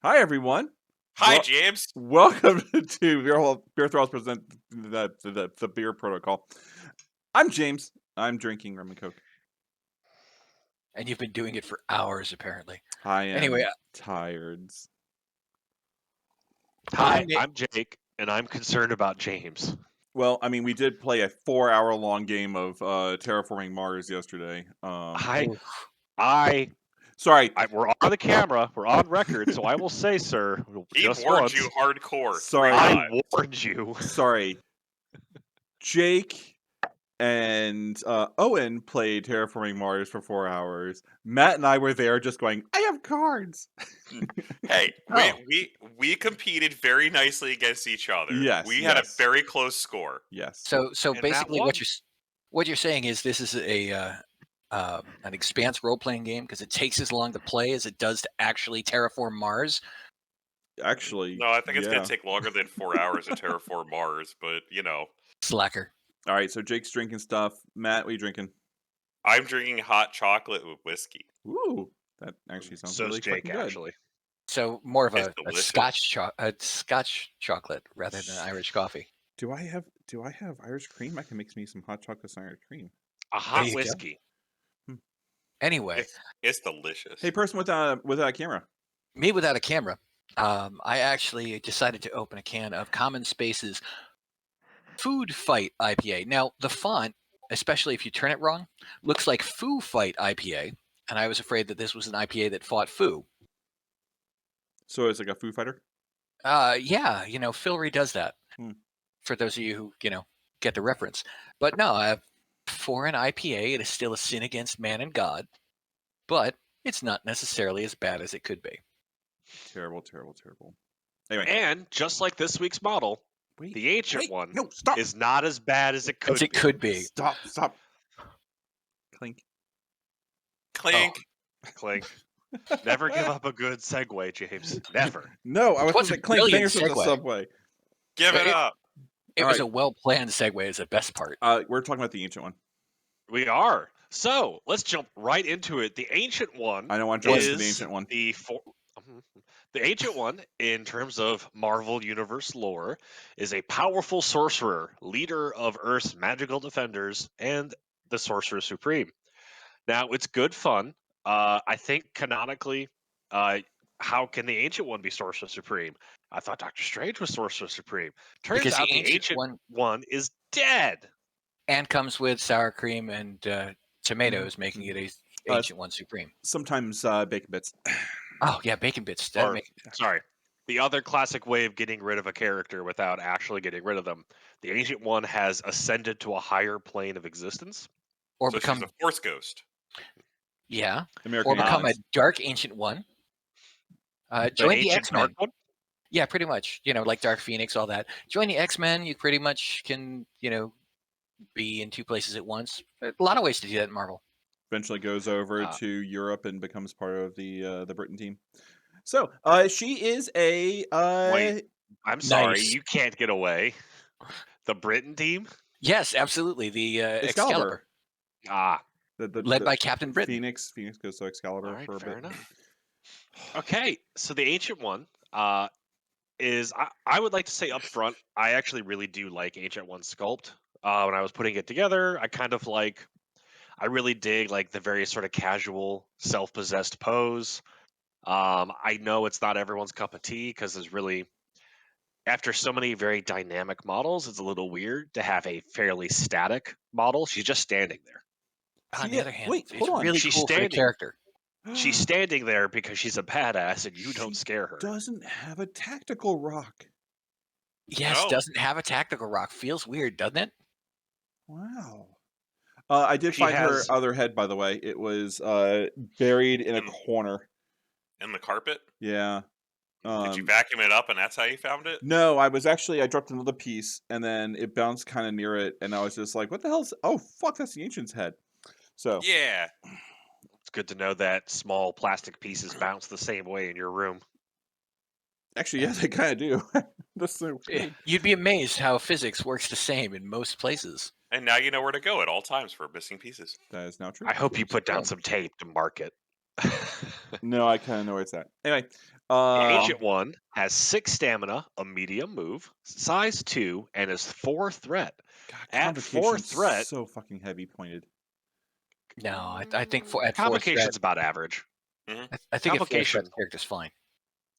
Hi, everyone. Hi, James. Welcome to BeerThralls present the beer protocol. I'm James. I'm drinking rum and coke. And you've been doing it for hours, apparently. I am Anyway, tired. Hi, I'm Jake, and I'm concerned about James. Well, I mean, we did play a 4-hour-long game of Terraforming Mars yesterday. Sorry. We're on the camera. We're on record, so I will say, sir, He just warned once. you hardcore. Sorry. I warned you. Sorry. Jake and Owen played Terraforming Mars for 4 hours. Matt and I were there just going, I have cards. Hey, we competed very nicely against each other. Yes, we had a very close score. Yes. So And basically, Matt what you're saying is this is an expanse role playing game because it takes as long to play as it does to actually terraform Mars. Actually, No, I think it's going to take longer than 4 hours to terraform Mars, but Slacker. All right, so Jake's drinking stuff. Matt, what are you drinking? I'm drinking hot chocolate with whiskey. Ooh, that actually sounds so really Jake, good. actually. So more of It's a delicious. Scotch chocolate rather than Irish coffee. Do I have Irish cream? I can mix me some hot chocolate and Irish cream. A hot whiskey. Anyway, It's delicious. Hey, person without a camera. me without a camera. I actually decided to open a can of Common Space's Food Fight IPA. Now, the font, especially if you turn it wrong, looks like Foo Fight IPA, and I was afraid that this was an IPA that fought Foo. So it's like a Foo Fighter? Yeah, Filry does that. For those of you who, get the reference. But no, for an IPA, it is still a sin against man and God, but it's not necessarily as bad as it could be. Terrible, terrible, terrible. Anyway. And just like this week's model, the ancient one is not as bad as it could be. Could be. Stop. Clink. Clink. Oh. Clink. Never give up a good segue, James. Never. No, I was supposed to clink fingers with the subway. Give it up. It was a well-planned segue is the best part. We're talking about the ancient one. We are. So let's jump right into it. The ancient one. I don't want to jump into the ancient one. The ancient one, in terms of Marvel Universe lore, is a powerful sorcerer, leader of Earth's magical defenders, and the Sorcerer Supreme. Now, it's good fun. I think canonically, how can the Ancient One be Sorcerer Supreme? I thought Doctor Strange was Sorcerer Supreme. Turns out the Ancient One is dead. And comes with sour cream and tomatoes, making it a Ancient One Supreme. Sometimes bacon bits. Oh, yeah, bacon bits. Sorry. The other classic way of getting rid of a character without actually getting rid of them, the Ancient One has ascended to a higher plane of existence. Or so become she's a Force Ghost. Yeah. American or become a Dark Ancient One. Join the X-Men. Yeah, pretty much. Like Dark Phoenix, all that. Join the X-Men. You pretty much can, be in two places at once. A lot of ways to do that in Marvel. Eventually goes over to Europe and becomes part of the Britain team. So she is a. Wait, I'm sorry, you can't get away. The Britain team? Yes, absolutely. The Excalibur. Led by Captain Britain. Phoenix goes to Excalibur for a bit. Enough. Okay, so the Ancient One is. I would like to say up front, I actually really do like Ancient One sculpt. When I was putting it together, I really dig the very sort of casual, self-possessed pose. I know it's not everyone's cup of tea because there's really, after so many very dynamic models, it's a little weird to have a fairly static model. She's just standing there. On the other hand, hold on. Really she's cool standing. For the character. She's standing there because she's a badass and you don't scare her. Doesn't have a tactical rock. Yes, doesn't have a tactical rock. Feels weird, doesn't it? Wow. I did find her other head, by the way. It was buried in a corner. In the carpet? Yeah. Did you vacuum it up and that's how you found it? No, I dropped another piece and then it bounced kind of near it and I was just like, what the hell's... Oh, fuck, that's the Ancient's head. So yeah. It's good to know that small plastic pieces bounce the same way in your room. Actually, yeah, they kind of do. That's so weird. You'd be amazed how physics works the same in most places. And now you know where to go at all times for missing pieces. That is now true. I hope you put down some tape to mark it. No, I kind of know where it's at. Anyway, The Ancient One has 6 stamina, a medium move, size 2, and is 4 threat. God, At 4 Convocation's threat, so fucking heavy pointed. No, I think at 4th threat, Convocation's about average. I think at 4th threat Convocation, the character's fine.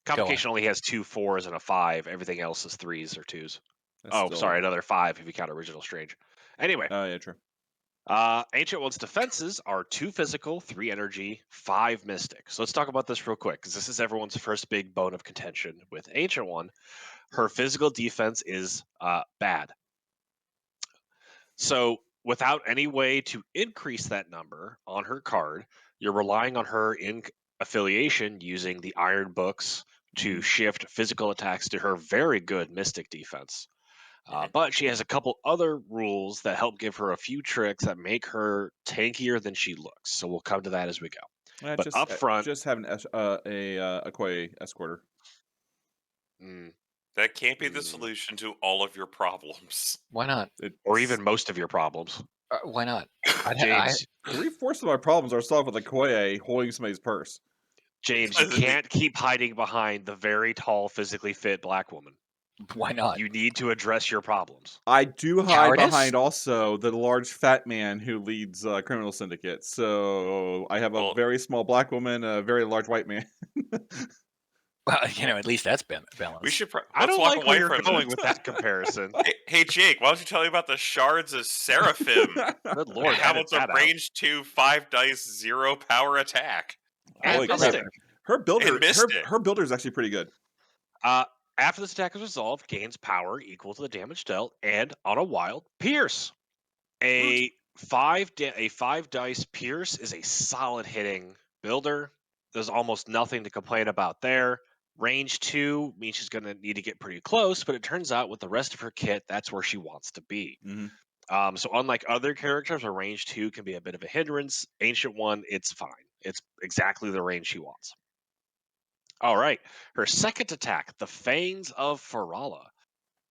Convocation only has 2 4s and a 5. Everything else is 3s or 2s. That's Oh, still... sorry, another 5 if you count Original Strange. Anyway, Oh, yeah, true. Ancient One's defenses are 2 physical, 3 energy, 5 mystic. So let's talk about this real quick, because this is everyone's first big bone of contention with Ancient One. Her physical defense is bad. So without any way to increase that number on her card, you're relying on her in affiliation using the Iron Books to shift physical attacks to her very good mystic defense. But she has a couple other rules that help give her a few tricks that make her tankier than she looks. So we'll come to that as we go. But up front, just have a Koi escorter. That can't be the solution to all of your problems. Why not? Or even most of your problems. Why not? James, 3/4 of my problems are solved with a Koi holding somebody's purse. James, you can't keep hiding behind the very tall, physically fit black woman. Why not? You need to address your problems. I do hide Cowardice? behind also the large fat man who leads criminal syndicate. So I have a very small black woman, a very large white man. Well, at least that's balanced. We should. I don't like where you're from going with that comparison. Hey, Jake, why don't you tell me about the Shards of Seraphim? Good lord, How edit it's a that out. range 2, 5 dice, 0 power attack. Holy crap. Mystic. Her builder, And Mystic. her builder is actually pretty good. After this attack is resolved, gains power equal to the damage dealt, and on a wild, pierce. A 5 dice pierce is a solid hitting builder. There's almost nothing to complain about there. Range 2 means she's going to need to get pretty close, but it turns out with the rest of her kit, that's where she wants to be. So unlike other characters where range 2 can be a bit of a hindrance, Ancient One, it's fine. It's exactly the range she wants. All right, her second attack, the Fangs of Farala.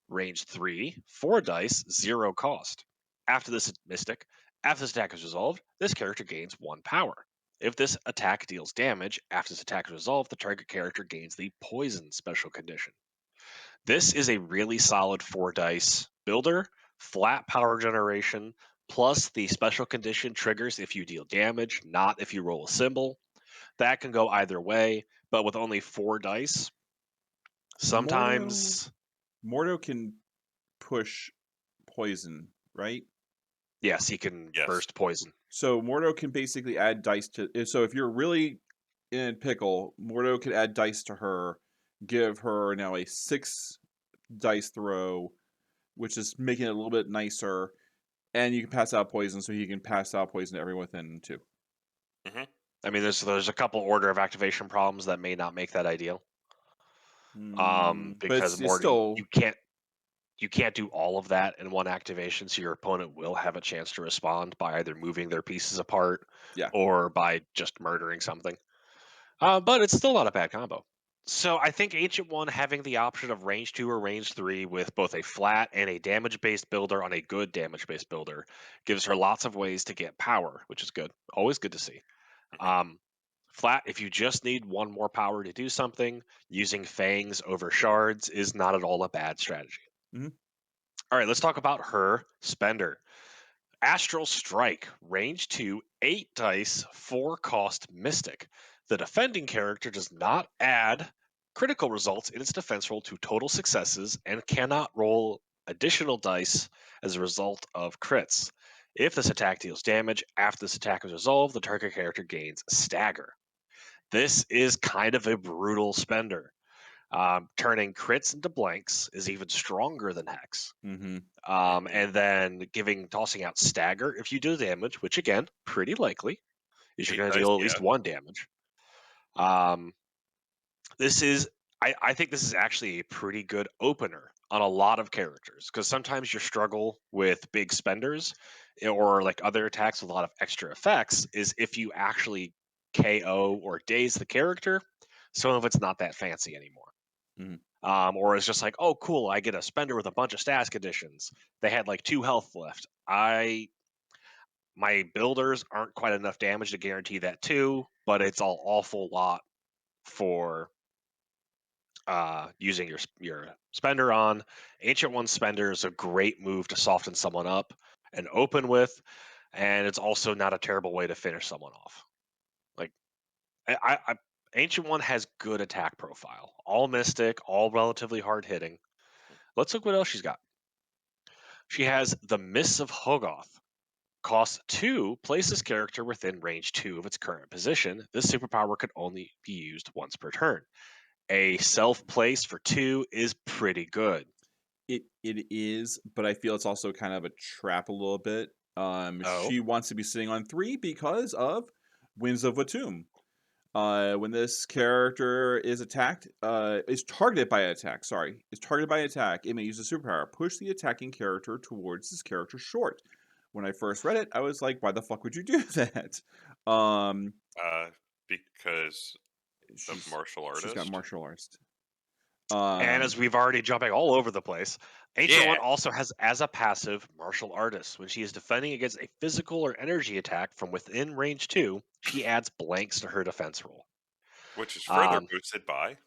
Range 3, 4 dice, 0 cost. After this attack is resolved, this character gains 1 power. If this attack deals damage, after this attack is resolved, the target character gains the Poison special condition. This is a really solid 4 dice builder, flat power generation, plus the special condition triggers if you deal damage, not if you roll a symbol. That can go either way, but with only 4 dice, sometimes... Mordo can push poison, right? Yes, he can burst poison. So Mordo can basically add dice to... So if you're really in a pickle, Mordo can add dice to her, give her now a 6 dice throw, which is making it a little bit nicer, and you can pass out poison, so he can pass out poison to everyone within 2. I mean, there's a couple order of activation problems that may not make that ideal. Because Mordo, you can't do all of that in one activation, so your opponent will have a chance to respond by either moving their pieces apart or by just murdering something. But it's still not a bad combo. So I think Ancient One having the option of range 2 or range 3 with both a flat and a damage-based builder on a good damage-based builder gives her lots of ways to get power, which is good. Always good to see. Flat, if you just need 1 more power to do something, using Fangs over Shards is not at all a bad strategy. All right, let's talk about her spender. Astral Strike, range 2, 8 dice, 4 cost Mystic. The defending character does not add critical results in its defense roll to total successes and cannot roll additional dice as a result of crits. If this attack deals damage, after this attack is resolved, the target character gains Stagger. This is kind of a brutal spender. Turning crits into blanks is even stronger than Hex. And then tossing out Stagger if you do damage, which again, pretty likely, is you're going to deal at least 1 damage. I think this is actually a pretty good opener on a lot of characters, because sometimes you struggle with big spenders or like other attacks with a lot of extra effects is if you actually KO or daze the character, some of it's not that fancy anymore. Or it's just like, oh cool, I get a spender with a bunch of status conditions. They had like 2 health left. My builders aren't quite enough damage to guarantee that too, but it's an awful lot for using your spender on. Ancient One spender is a great move to soften someone up and open with, and it's also not a terrible way to finish someone off. Like Ancient One has good attack profile, all mystic, all relatively hard hitting. Let's look what else she's got. She has the Mists of Hogoth. Cost 2, place this character within range 2 of its current position. This superpower could only be used once per turn. A self place for 2 is pretty good. It is, but I feel it's also kind of a trap a little bit. Oh. She wants to be sitting on 3 because of Winds of Watum. When this character is attacked, is targeted by an attack. Is targeted by an attack. It may use a superpower. Push the attacking character towards this character's short. When I first read it, I was like, "Why the fuck would you do that?" Because of martial artist. She's got martial artist. And as we've already jumping all over the place, Ancient One also has as a passive martial artist. When she is defending against a physical or energy attack from within range 2, she adds blanks to her defense roll. Which is further boosted by.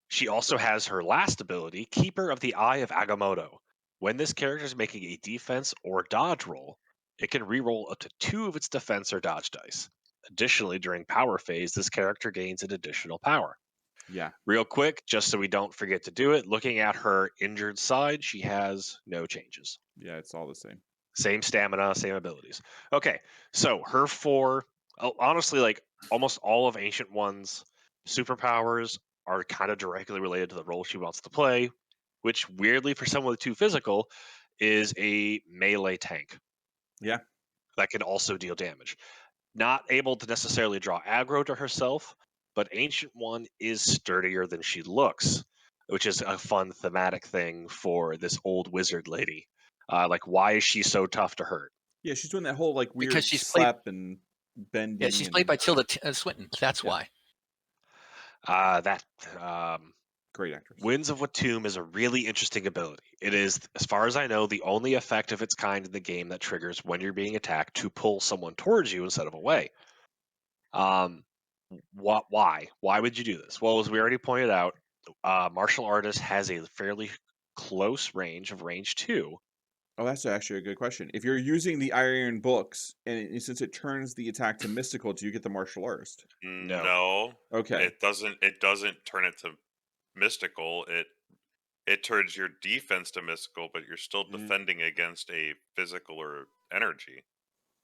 She also has her last ability, Keeper of the Eye of Agamotto. When this character is making a defense or dodge roll, it can reroll up to 2 of its defense or dodge dice. Additionally, during power phase, this character gains an additional power. Yeah. Real quick, just so we don't forget to do it, looking at her injured side, she has no changes. Yeah, it's all the same. Same stamina, same abilities. Okay, so her 4, honestly, like almost all of Ancient One's superpowers are kind of directly related to the role she wants to play, which weirdly for someone with 2 physical is a melee tank. Yeah. That can also deal damage. Not able to necessarily draw aggro to herself, but Ancient One is sturdier than she looks, which is a fun thematic thing for this old wizard lady. Like, why is she so tough to hurt? Yeah, she's doing that whole like weird Because she's slap and bending. Yeah, she's played by Tilda Swinton. That's why. Great actress. Winds of Watum is a really interesting ability. It is, as far as I know, the only effect of its kind in the game that triggers when you're being attacked to pull someone towards you instead of away. Why? Why would you do this? Well, as we already pointed out, martial artist has a fairly close range of range 2. Oh, that's actually a good question. If you're using the iron books, and since it turns the attack to mystical, do you get the martial artist? No. Okay. It doesn't turn it to mystical. It turns your defense to mystical, but you're still defending against a physical or energy.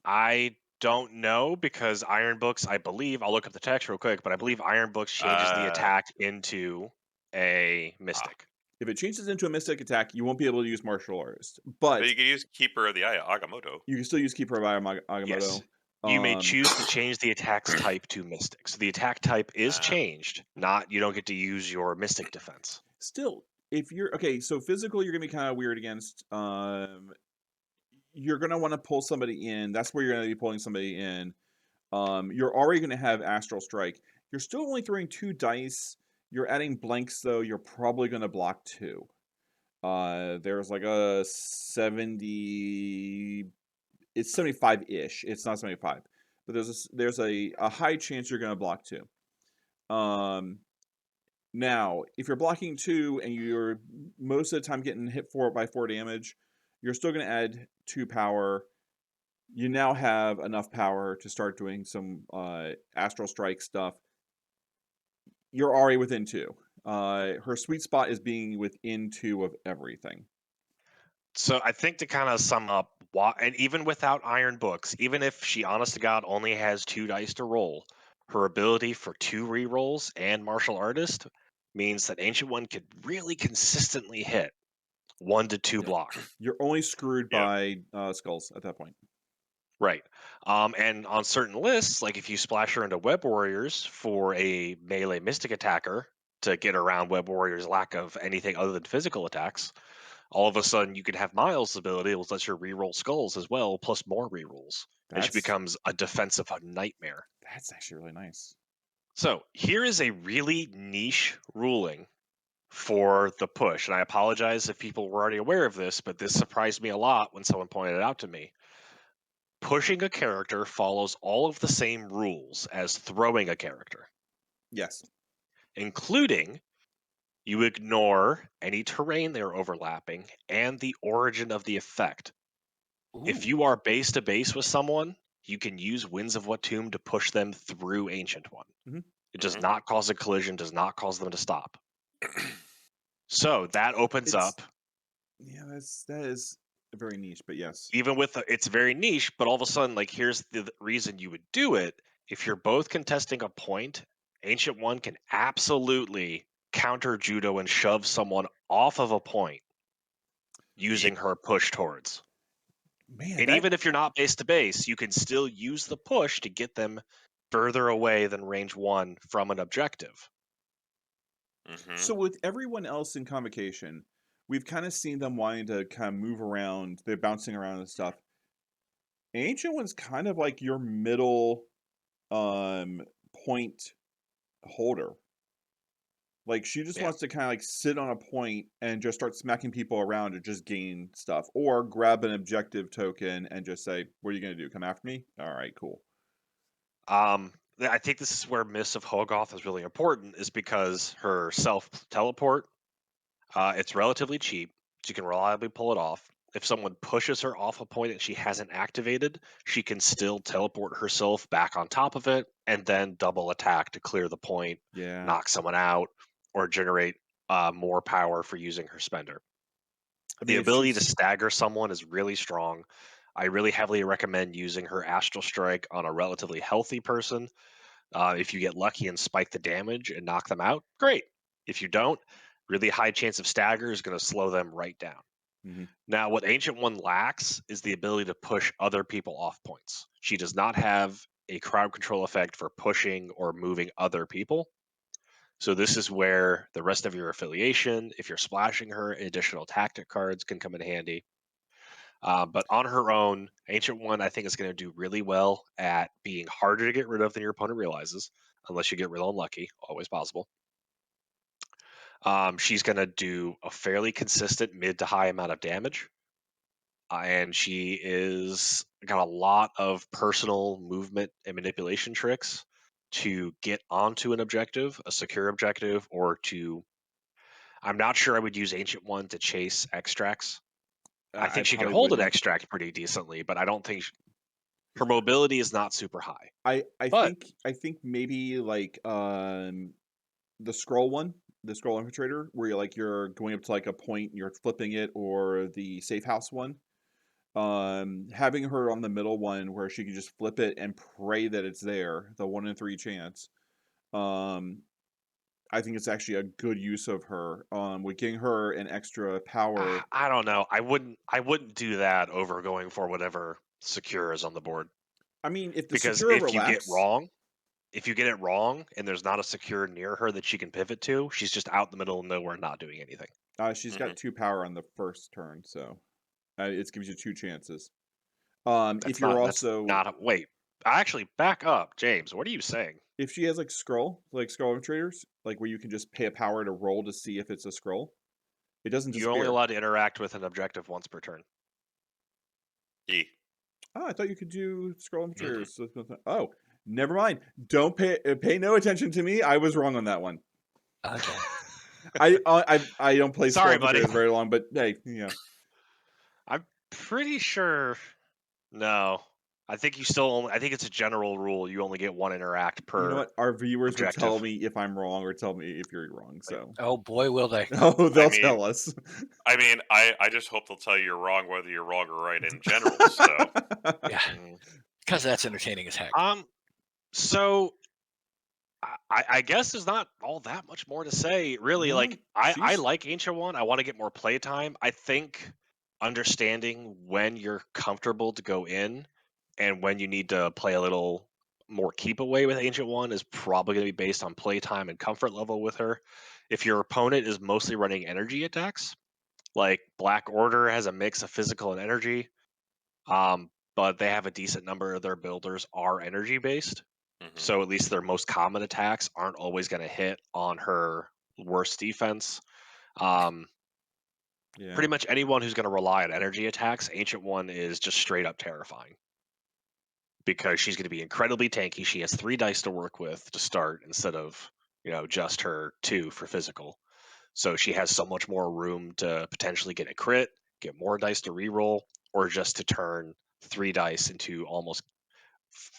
I don't know because Iron Books, I believe, I'll look up the text real quick, but I believe Iron Books changes the attack into a mystic. If it changes into a mystic attack, you won't be able to use martial artist. But you can use Keeper of the Eye Agamotto. You can still use Keeper of the Eye Agamotto. Yes. You may choose to change the attack's type to mystic. So the attack type is changed, not you don't get to use your mystic defense. Still, if you're so physical, you're gonna be kind of weird against. You're gonna want to pull somebody in. That's where you're gonna be pulling somebody in. You're already gonna have Astral Strike. You're still only throwing 2 dice. You're adding blanks though. You're probably gonna block 2. There's like a 70. It's 75-ish. It's not 75, but there's a high chance you're gonna block 2. Now, if you're blocking 2 and you're most of the time getting hit by 4 damage, you're still going to add 2 power. You now have enough power to start doing some Astral Strike stuff. You're already within 2. Her sweet spot is being within 2 of everything. So I think to kind of sum up, and even without Iron Books, even if she, honest to God, only has 2 dice to roll, her ability for 2 rerolls and martial artist means that Ancient One could really consistently hit 1 to 2 block. You're only screwed by skulls at that point. Right. And on certain lists, like if you splash her into Web Warriors for a melee mystic attacker to get around Web Warriors' lack of anything other than physical attacks, all of a sudden you can have Miles' ability, which lets you reroll skulls as well, plus more rerolls. And she becomes a defensive nightmare. That's actually really nice. So here is a really niche ruling for the push. And I apologize if people were already aware of this, but this surprised me a lot when someone pointed it out to me. pushing a character follows all of the same rules as throwing a character, Yes. including you ignore any terrain they're overlapping and the origin of the effect. If Ooh. you are base to base with someone, you can use Winds of Watum to push them through Ancient One. Mhm. It does Mhm. not cause a collision, does not cause them to stop. So that opens It's- up, Yeah, that is very niche, but yes. even with it's very niche, but all of a sudden, like, here's the reason you would do it. If you're both contesting a point, Ancient One can absolutely counter judo and shove someone off of a point using her push towards. Man, And even if you're not base to base, you can still use the push to get them further away than range 1 from an objective. Mhm. So with everyone else in Convocation, we've kind of seen them wanting to kind of move around. They're bouncing around and stuff. Ancient One's kind of like your middle point holder. Like she just Yeah. wants to kind of like sit on a point and just start smacking people around to just gain stuff, or grab an objective token and just say, "What are you gonna do? Come after me? All right, cool." I think this is where Miss of Hogoth is really important, is because her self teleport, it's relatively cheap. She can reliably pull it off. If someone pushes her off a point and she hasn't activated, she can still teleport herself back on top of it and then double attack to clear the point, Yeah. knock someone out, or generate more power for using her spender. I The mean, if ability to she's stagger someone is really strong. I really heavily recommend using her Astral Strike on a relatively healthy person. If you get lucky and spike the damage and knock them out, great. If you don't, really high chance of stagger is going to slow them right down. Mhm. Now, what Ancient One lacks is the ability to push other people off points. She does not have a crowd control effect for pushing or moving other people. So this is where the rest of your affiliation, if you're splashing her, additional tactic cards can come in handy. But on her own, Ancient One, I think, is going to do really well at being harder to get rid of than your opponent realizes, unless you get real unlucky, always possible. She's going to do a fairly consistent mid to high amount of damage. And she is got a lot of personal movement and manipulation tricks to get onto an objective, a secure objective, or to. I'm not sure I would use Ancient One to chase extracts. I I think she can probably hold an wouldn't. extract pretty decently, but I don't think her mobility is not super high. I But think maybe like the scroll one, the scroll infiltrator, where you're going up to like a point and you're flipping it, or the safe house one. Having her on the middle one where she can just flip it and pray that it's there, the 1 in 3 chance. I think it's actually a good use of her. With getting her an extra power. I don't know. I wouldn't do that over going for whatever secure is on the board, I mean, if the because secure overlaps, if you get it wrong and there's not a secure near her that she can pivot to, she's just out in the middle of nowhere not doing anything. she's Mhm. got 2 power on the first turn, so it gives you 2 chances. If you're That's also not a wait. Actually, back up, James. What are you saying? if she has like scroll infiltrators, like where you can just pay a power to roll to see if it's a scroll, it doesn't You're only disappear. allowed to interact with an objective once per turn. E. Oh, I thought you could do scroll Mhm. infiltrators. Oh, never mind. Don't pay no attention to me. I was wrong on that one. Okay. I don't play Sorry, scroll buddy. infiltrators very long, but hey, I'm pretty sure. No, I think you still only. I think it's a general rule. You only get one interact you know per what? Our viewers will tell objective. me if I'm wrong or tell me if you're wrong. So, Oh boy, will they? oh, they'll I mean, tell us. I just hope they'll tell you you're wrong, whether you're wrong or right in general. So Yeah, Mm. because that's entertaining as heck. So I guess there's not all that much more to say, really. No, Like I she's like Ancient One. I want to get more playtime. I think understanding when you're comfortable to go in and when you need to play a little more keep away with Ancient One is probably going to be based on playtime and comfort level with her. If your opponent is mostly running energy attacks, like Black Order has a mix of physical and energy, but they have a decent number of their builders are energy based. mhm. So at least their most common attacks aren't always going to hit on her worst defense. Um, yeah. Pretty much anyone who's going to rely on energy attacks, Ancient One is just straight up terrifying. because she's going to be incredibly tanky. She has 3 dice to work with to start instead of just her 2 for physical. So she has so much more room to potentially get a crit, get more dice to reroll, or just to turn 3 dice into almost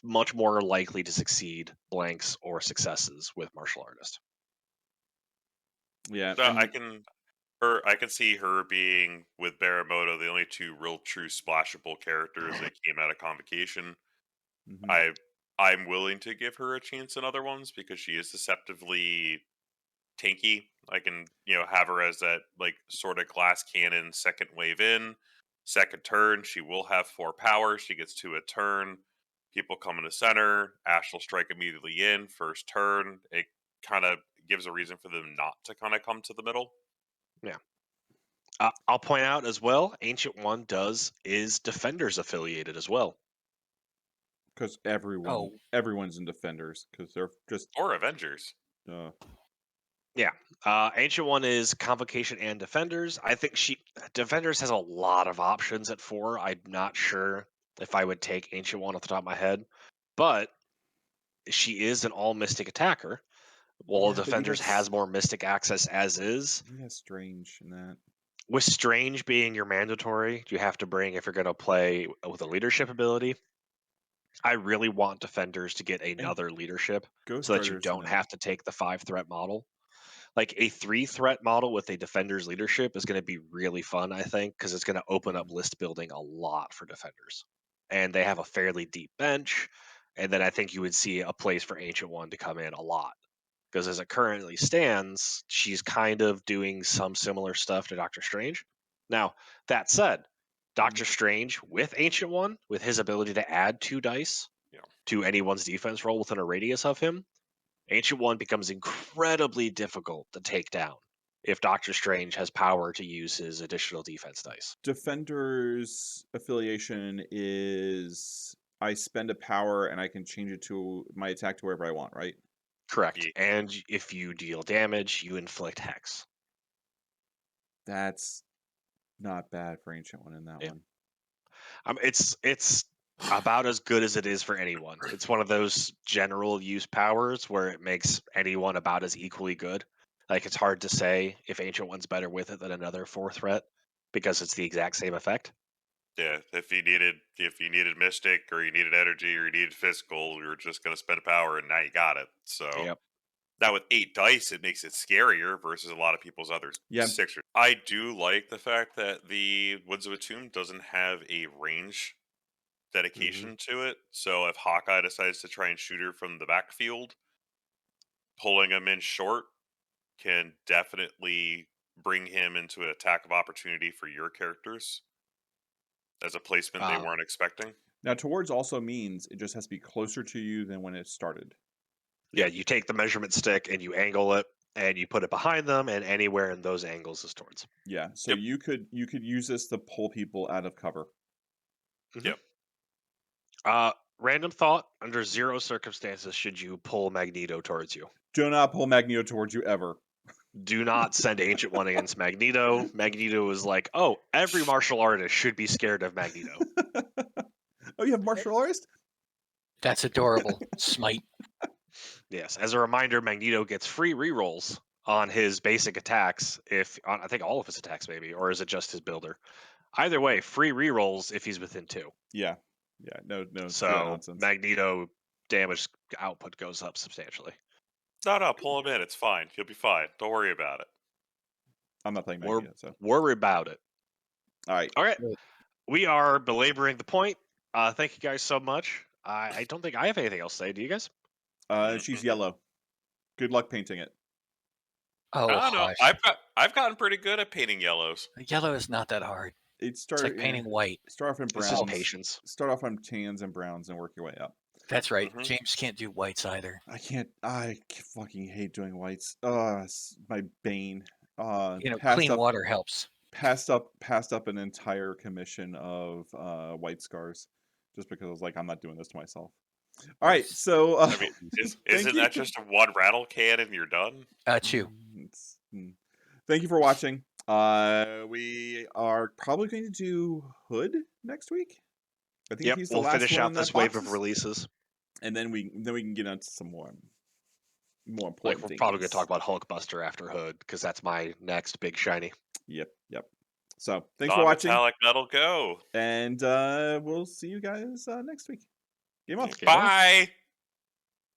much more likely to succeed blanks or successes with martial artist. Yeah, So I and can see her being with Baramoto the only 2 real true splashable characters that came out of Convocation. mhm. I'm willing to give her a chance in other ones because she is deceptively tanky. I can, have her as that like sort of glass cannon second wave in, second turn. She will have 4 power. She gets 2 a turn. People come in the center. Astral Strike immediately in first turn. It kind of gives a reason for them not to kind of come to the middle. Yeah. I'll point out as well, Ancient One is Defenders affiliated as well. Because Oh, everyone's in Defenders because they're just Or Avengers. Yeah. Ancient One is Convocation and Defenders. I think Defenders has a lot of options at 4. I'm not sure if I would take Ancient One off the top of my head, but she is an all Mystic attacker. While Yeah, but Defenders has more Mystic access as is. you got Strange in that. With Strange being your mandatory, you have to bring if you're going to play with a leadership ability. I really want Defenders to get another leadership Ghost so that you Rider's don't in it. have to take the 5 threat model. Like a 3 threat model with a Defender's leadership is going to be really fun, I think, because it's going to open up list building a lot for Defenders. And they have a fairly deep bench. And then I think you would see a place for Ancient One to come in a lot. Because as it currently stands, she's kind of doing some similar stuff to Doctor Strange. Now, that said, Doctor Strange with Ancient One, with his ability to add 2 dice Yeah. to anyone's defense roll within a radius of him, Ancient One becomes incredibly difficult to take down if Doctor Strange has power to use his additional defense dice. Defender's affiliation is I spend a power and I can change it to my attack to wherever I want, right? Correct. Yeah. And if you deal damage, you inflict hex. That's not bad for Ancient One in that one. It's about as good as it is for anyone. It's one of those general use powers where it makes anyone about as equally good. Like it's hard to say if Ancient One's better with it than another 4 threat because it's the exact same effect. Yeah, if you needed Mystic or you needed energy or you needed physical, you're just gonna spend power and now you got it. So Yep. now with 8 dice, it makes it scarier versus a lot of people's other Yeah. 6. I do like the fact that the Woods of Atum doesn't have a range dedication to it. So if Hawkeye decides to try and shoot her from the backfield, pulling him in short can definitely bring him into an attack of opportunity for your characters as a placement they weren't expecting. Now, towards also means it just has to be closer to you than when it started. Yeah, you take the measurement stick and you angle it and you put it behind them and anywhere in those angles is towards. Yeah, so Yep. you could use this to pull people out of cover. Yep. Random thought, under 0 circumstances should you pull Magneto towards you. Do not pull Magneto towards you ever. Do not send Ancient One against Magneto. Magneto is like, oh, every martial artist should be scared of Magneto. Oh, you have martial artist? that's adorable. Smite. Yes. As a reminder, Magneto gets free rerolls on his basic attacks, I think all of his attacks maybe, or is it just his builder? Either way, free rerolls if he's within 2. Yeah. Yeah, no, screw that So nonsense. Magneto damage output goes up substantially. No, pull him in. It's fine. He'll be fine. Don't worry about it. I'm not playing Magneto, so. Worry about it. All right. All right. Good. We are belaboring the point. Thank you guys so much. I don't think I have anything else to say. Do you guys? She's yellow. Good luck painting it. Oh, I don't know. hush. I've gotten pretty good at painting yellows. Yellow is not that hard. It's like painting white. Start off in It's browns. just patience. Start off on tans and browns and work your way up. That's right. Mhm. James can't do whites either. I fucking hate doing whites. It's my bane. Clean water helps. Passed up an entire commission of white scars just because I was like, I'm not doing this to myself. All right, so I mean, isn't that just a one rattle can and you're done? Chew. Thank you for watching. We are probably going to do Hood next week. I think Yep, he's the we'll last finish one out in that this wave of boxes, releases. and then we can get into some more Like important we're things. probably going to talk about Hulkbuster after Hood because that's my next big shiny. Yep. So thanks for watching, Non-metallic metal go. and we'll see you guys next week. Game on. Game on. Bye.